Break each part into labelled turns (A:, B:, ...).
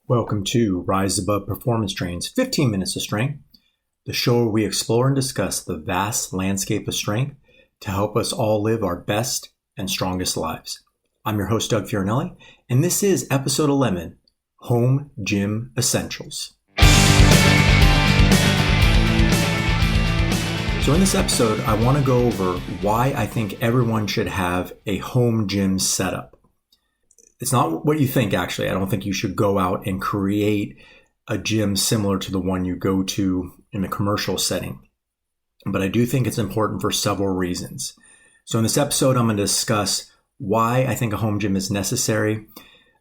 A: Welcome to Rise Above Performance Train's 15 Minutes of Strength, the show where we explore and discuss the vast landscape of strength to help us all live our best and strongest lives. I'm your host, Doug Fiorinelli, and this is episode 11, Home Gym Essentials. So in this episode, I want to go over why I think everyone should have a home gym setup. It's not what you think, actually. I don't think you should go out and create a gym similar to the one you go to in a commercial setting. But I do think it's important for several reasons. So in this episode, I'm going to discuss why I think a home gym is necessary,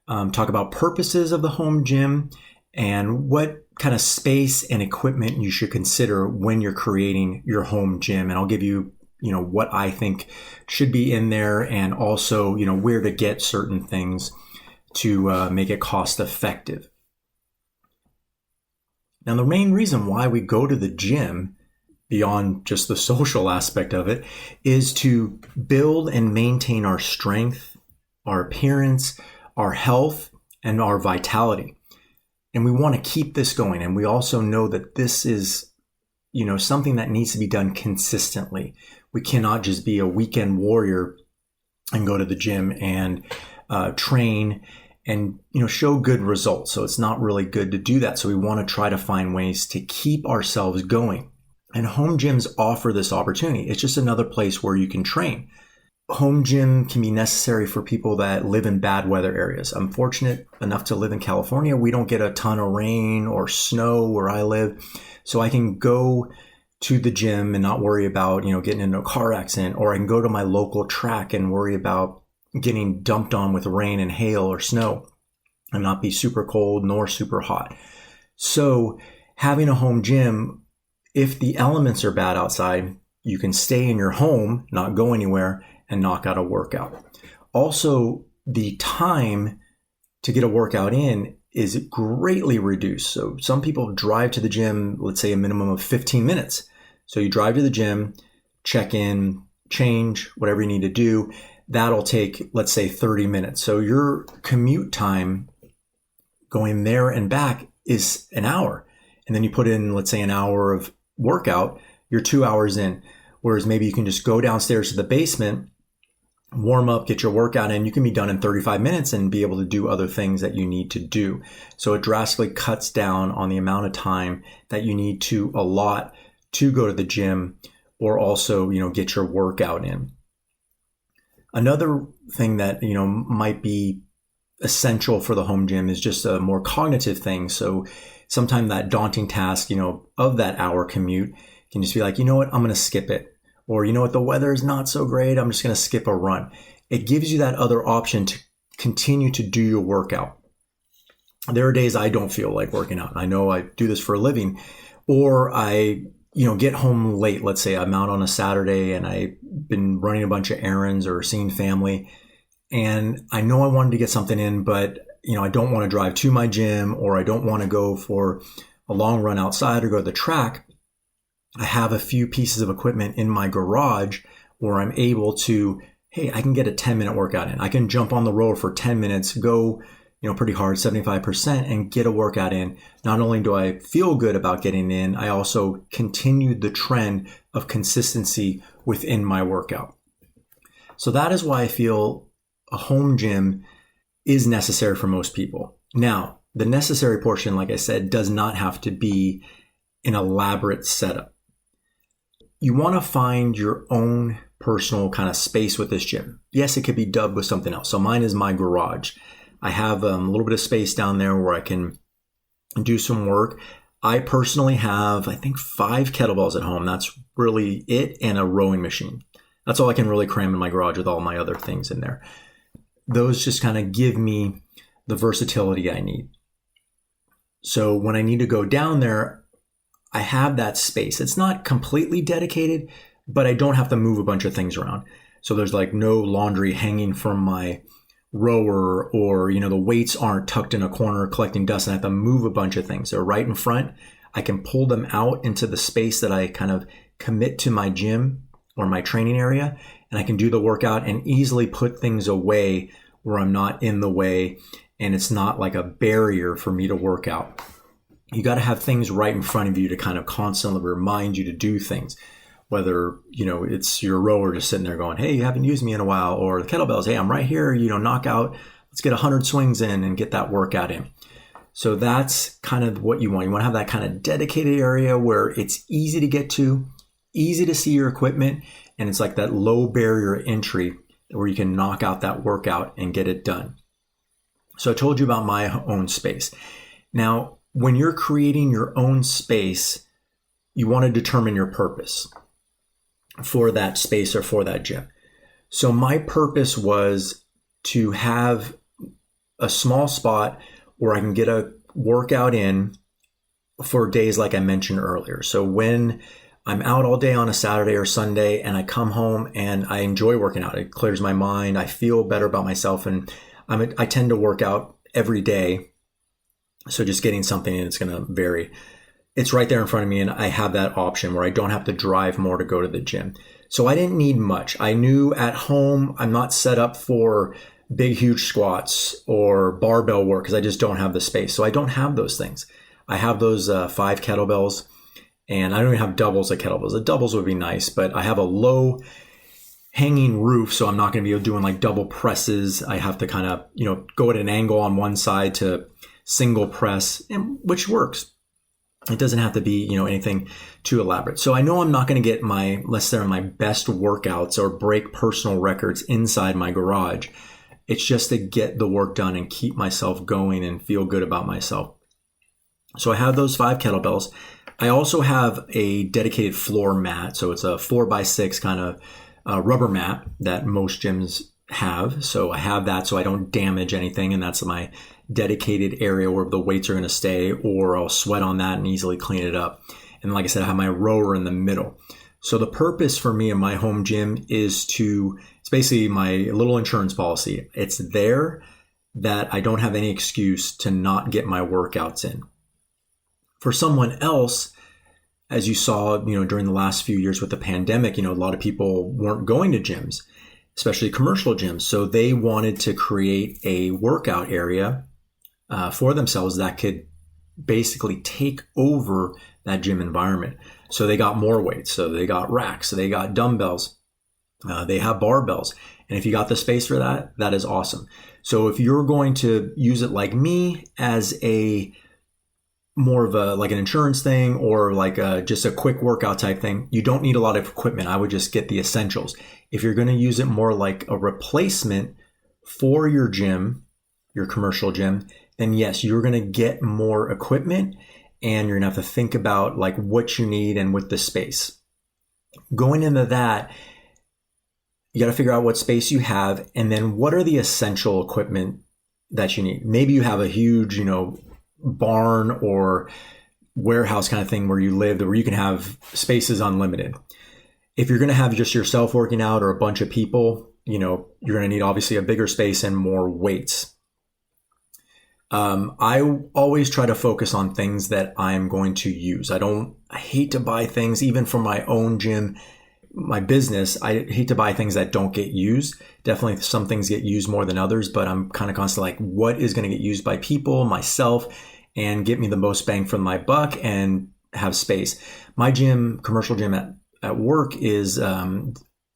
A: talk about purposes of the home gym, and what kind of space and equipment you should consider when you're creating your home gym. And I'll give you what I think should be in there, and also, where to get certain things to make it cost effective. Now, the main reason why we go to the gym, beyond just the social aspect of it, is to build and maintain our strength, our appearance, our health, and our vitality. And we want to keep this going. And we also know that this is something that needs to be done consistently. We cannot just be a weekend warrior and go to the gym and train and show good results. So it's not really good to do that. So we want to try to find ways to keep ourselves going. And home gyms offer this opportunity. It's just another place where you can train. Home gym can be necessary for people that live in bad weather areas. I'm fortunate enough to live in California. We don't get a ton of rain or snow where I live. So I can go to the gym and not worry about, getting into a car accident, or I can go to my local track and worry about getting dumped on with rain and hail or snow and not be super cold nor super hot. So having a home gym, if the elements are bad outside, you can stay in your home, not go anywhere, and knock out a workout. Also, the time to get a workout in is greatly reduced. So some people drive to the gym, let's say a minimum of 15 minutes. So you drive to the gym, check in, change, whatever you need to do. That'll take, let's say, 30 minutes. So your commute time going there and back is an hour. And then you put in, let's say, an hour of workout, you're 2 hours in. Whereas maybe you can just go downstairs to the basement, warm up, get your workout in. You can be done in 35 minutes and be able to do other things that you need to do. So it drastically cuts down on the amount of time that you need to allot to go to the gym, or also, get your workout in. Another thing that, might be essential for the home gym is just a more cognitive thing. So sometimes that daunting task, of that hour commute can just be like, I'm going to skip it. Or, the weather is not so great, I'm just going to skip a run. It gives you that other option to continue to do your workout. There are days I don't feel like working out. I know I do this for a living, or I, get home late. Let's say I'm out on a Saturday and I've been running a bunch of errands or seeing family, and I know I wanted to get something in, but, I don't want to drive to my gym, or I don't want to go for a long run outside or go to the track. I have a few pieces of equipment in my garage where I'm able to, hey, I can get a 10-minute workout in. I can jump on the road for 10 minutes, go, pretty hard, 75%, and get a workout in. Not only do I feel good about getting in, I also continued the trend of consistency within my workout. So that is why I feel a home gym is necessary for most people. Now, the necessary portion, like I said, does not have to be an elaborate setup. You want to find your own personal kind of space with this gym. Yes, it could be dubbed with something else. So mine is my garage. I have a little bit of space down there where I can do some work. I personally have, I think, 5 kettlebells at home. That's really it, and a rowing machine. That's all I can really cram in my garage with all my other things in there. Those just kind of give me the versatility I need. So when I need to go down there, I have that space. It's not completely dedicated, but I don't have to move a bunch of things around. So there's like no laundry hanging from my rower, or, the weights aren't tucked in a corner collecting dust and I have to move a bunch of things. They're right in front. I can pull them out into the space that I kind of commit to my gym or my training area, and I can do the workout and easily put things away where I'm not in the way and it's not like a barrier for me to work out. You got to have things right in front of you to kind of constantly remind you to do things. Whether, it's your rower just sitting there going, hey, you haven't used me in a while, or the kettlebells, hey, I'm right here, knock out, let's get 100 swings in and get that workout in. So that's kind of what you want. You want to have that kind of dedicated area where it's easy to get to, easy to see your equipment, and it's like that low barrier entry where you can knock out that workout and get it done. So I told you about my own space. Now, when you're creating your own space, you want to determine your purpose for that space or for that gym. So my purpose was to have a small spot where I can get a workout in for days like I mentioned earlier. So when I'm out all day on a Saturday or Sunday and I come home and I enjoy working out, it clears my mind, I feel better about myself, and I tend to work out every day. So just getting something in, it's going to vary. It's right there in front of me, and I have that option where I don't have to drive more to go to the gym. So I didn't need much. I knew at home I'm not set up for big, huge squats or barbell work because I just don't have the space. So I don't have those things. I have those 5 kettlebells, and I don't even have doubles of kettlebells. The doubles would be nice, but I have a low hanging roof, so I'm not going to be doing like double presses. I have to kind of, go at an angle on one side to single press, which works. It doesn't have to be, anything too elaborate. So I know I'm not going to get unless they're my best workouts or break personal records inside my garage. It's just to get the work done and keep myself going and feel good about myself. So I have those 5 kettlebells. I also have a dedicated floor mat. So it's a 4x6 kind of rubber mat that most gyms have. So I have that so I don't damage anything. And that's my dedicated area where the weights are going to stay, or I'll sweat on that and easily clean it up. And like I said, I have my rower in the middle. So the purpose for me in my home gym is it's basically my little insurance policy. It's there that I don't have any excuse to not get my workouts in. For someone else, as you saw, during the last few years with the pandemic, a lot of people weren't going to gyms, especially commercial gyms. So they wanted to create a workout area for themselves that could basically take over that gym environment. So they got more weights. So they got racks. So they got dumbbells. They have barbells. And if you got the space for that, that is awesome. So if you're going to use it like me as a more of like an insurance thing or like just a quick workout type thing, you don't need a lot of equipment. I would just get the essentials. If you're going to use it more like a replacement for your gym, your commercial gym, then yes, you're going to get more equipment and you're going to have to think about like what you need and with the space. Going into that, you got to figure out what space you have and then what are the essential equipment that you need. Maybe you have a huge, barn or warehouse kind of thing where you live, where you can have spaces unlimited. If you're going to have just yourself working out or a bunch of people, you're going to need obviously a bigger space and more weights. I always try to focus on things that I'm going to use. I hate to buy things, even for my own gym, my business. I hate to buy things that don't get used. Definitely some things get used more than others, but I'm kind of constantly like, what is going to get used by people, myself, and get me the most bang for my buck and have space. My gym, commercial gym at work is a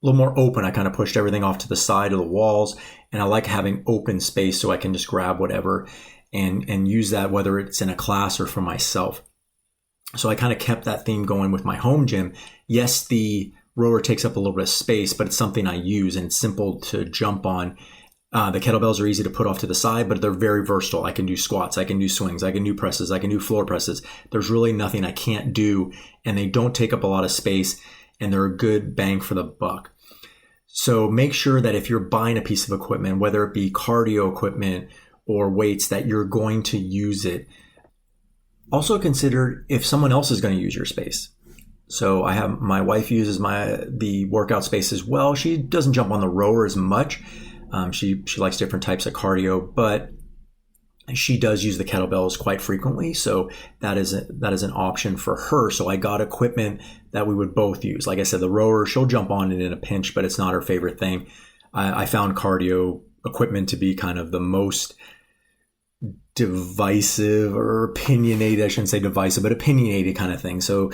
A: little more open. I kind of pushed everything off to the side of the walls, and I like having open space so I can just grab whatever and use that, whether it's in a class or for myself. So I kind of kept that theme going with my home gym. Yes, the rower takes up a little bit of space, but it's something I use and it's simple to jump on. The kettlebells are easy to put off to the side, but they're very versatile. I can do squats, I can do swings, I can do presses, I can do floor presses. There's really nothing I can't do, and they don't take up a lot of space, and they're a good bang for the buck. So make sure that if you're buying a piece of equipment, whether it be cardio equipment or weights, that you're going to use it. Also consider if someone else is going to use your space. So I have my wife uses the workout space as well. She doesn't jump on the rower as much. She likes different types of cardio, but she does use the kettlebells quite frequently. So that is an option for her. So I got equipment that we would both use. Like I said, the rower, she'll jump on it in a pinch, but it's not her favorite thing. I found cardio equipment to be kind of the most divisive or opinionated. I shouldn't say divisive, but opinionated kind of thing. So,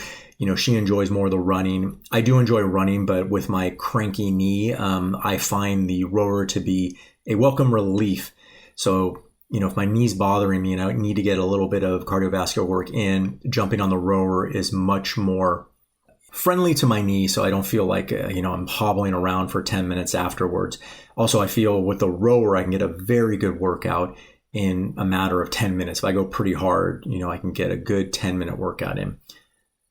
A: she enjoys more of the running. I do enjoy running, but with my cranky knee, I find the rower to be a welcome relief. So, if my knee's bothering me and I need to get a little bit of cardiovascular work in, jumping on the rower is much more friendly to my knee, so I don't feel like, I'm hobbling around for 10 minutes afterwards. Also, I feel with the rower, I can get a very good workout in a matter of 10 minutes. If I go pretty hard, I can get a good 10-minute workout in.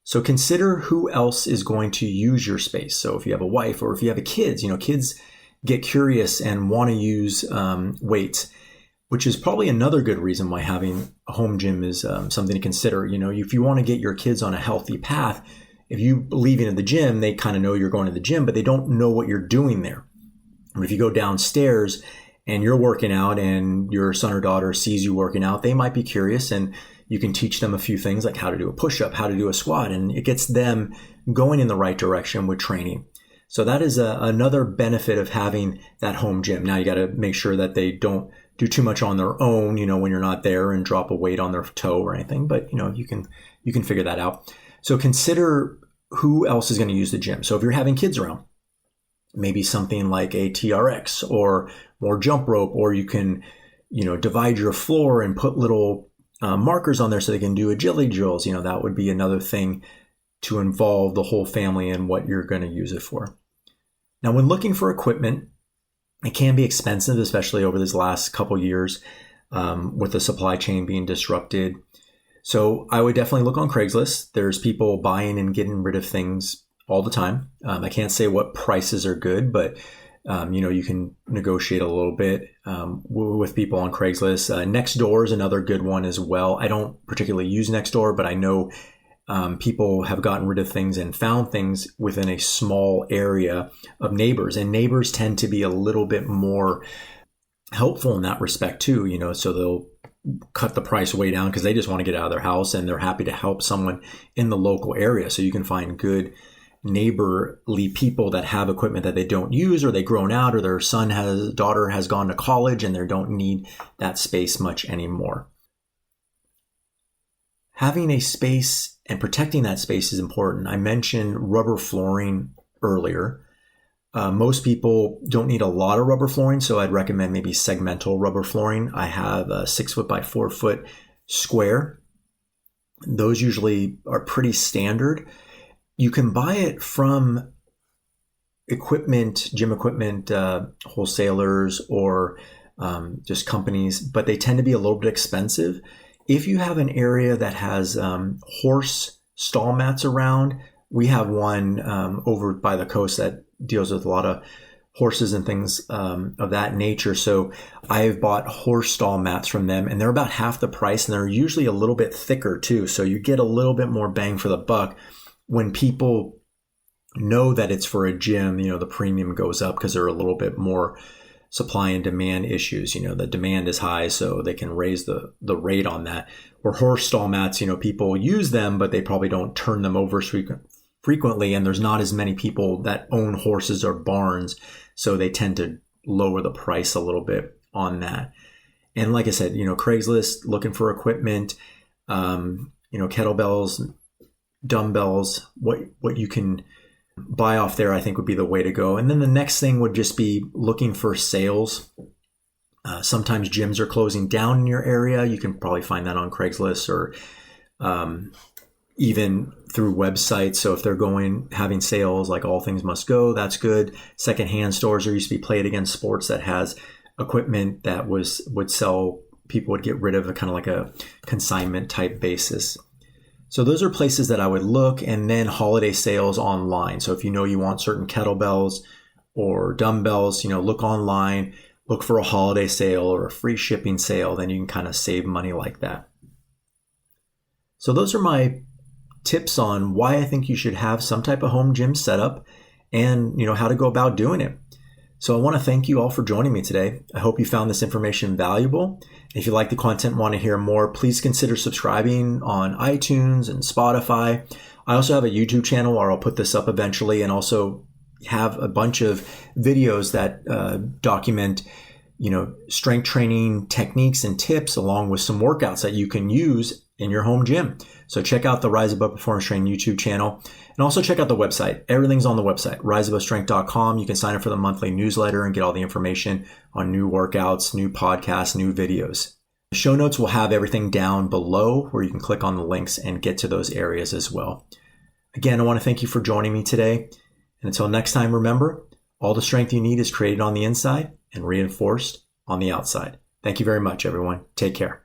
A: So consider who else is going to use your space. So if you have a wife or if you have kids, kids get curious and want to use weights, which is probably another good reason why having a home gym is something to consider. If you want to get your kids on a healthy path, if you leaving at the gym, they kind of know you're going to the gym, but they don't know what you're doing there. But if you go downstairs and you're working out and your son or daughter sees you working out, they might be curious, and you can teach them a few things like how to do a push-up, how to do a squat, and it gets them going in the right direction with training. So that is another benefit of having that home gym. Now you got to make sure that they don't do too much on their own, when you're not there, and drop a weight on their toe or anything, but you can figure that out. So consider who else is going to use the gym. So if you're having kids around, maybe something like a TRX or more jump rope, or you can, divide your floor and put little markers on there so they can do agility drills. That would be another thing to involve the whole family in what you're going to use it for. Now, when looking for equipment, it can be expensive, especially over this last couple years with the supply chain being disrupted. So I would definitely look on Craigslist. There's people buying and getting rid of things all the time. I can't say what prices are good, but you can negotiate a little bit with people on Craigslist. Nextdoor is another good one as well. I don't particularly use Nextdoor, but I know people have gotten rid of things and found things within a small area of neighbors. And neighbors tend to be a little bit more helpful in that respect too, so they'll cut the price way down because they just want to get out of their house, and they're happy to help someone in the local area. So you can find good neighborly people that have equipment that they don't use, or they've grown out, or their daughter has gone to college and they don't need that space much anymore. Having a space and protecting that space is important. I mentioned rubber flooring earlier. Most people don't need a lot of rubber flooring, so I'd recommend maybe segmental rubber flooring. I have a 6 foot by 4 foot square. Those usually are pretty standard. You can buy it from gym equipment wholesalers, or just companies, but they tend to be a little bit expensive. If you have an area that has horse stall mats around, we have one over by the coast that deals with a lot of horses and things of that nature. So I've bought horse stall mats from them, and they're about half the price, and they're usually a little bit thicker too. So you get a little bit more bang for the buck. When people know that it's for a gym, the premium goes up because they're a little bit more supply and demand issues. The demand is high, so they can raise the rate on that. Or horse stall mats, people use them, but they probably don't turn them over frequently, and there's not as many people that own horses or barns, so they tend to lower the price a little bit on that. And like I said, Craigslist, looking for equipment, kettlebells, dumbbells, what you can buy off there, I think would be the way to go. And then the next thing would just be looking for sales. Sometimes gyms are closing down in your area. You can probably find that on Craigslist, or even through websites. So if they're having sales like All Things Must Go, that's good. Secondhand stores, there used to be Play It Again Sports that has equipment that would sell, people would get rid of, kind of like a consignment type basis. So those are places that I would look. And then holiday sales online. So if you want certain kettlebells or dumbbells, look online, look for a holiday sale or a free shipping sale, then you can kind of save money like that. So those are my tips on why I think you should have some type of home gym setup, and how to go about doing it. So I want to thank you all for joining me today. I hope you found this information valuable. If you like the content and want to hear more, please consider subscribing on iTunes and Spotify. I also have a YouTube channel where I'll put this up eventually, and also have a bunch of videos that document strength training techniques and tips along with some workouts that you can use in your home gym. So check out the Rise Above Performance Training YouTube channel, and also check out the website. Everything's on the website, riseabovestrength.com. You can sign up for the monthly newsletter and get all the information on new workouts, new podcasts, new videos. The show notes will have everything down below where you can click on the links and get to those areas as well. Again, I want to thank you for joining me today. And until next time, remember, all the strength you need is created on the inside and reinforced on the outside. Thank you very much, everyone. Take care.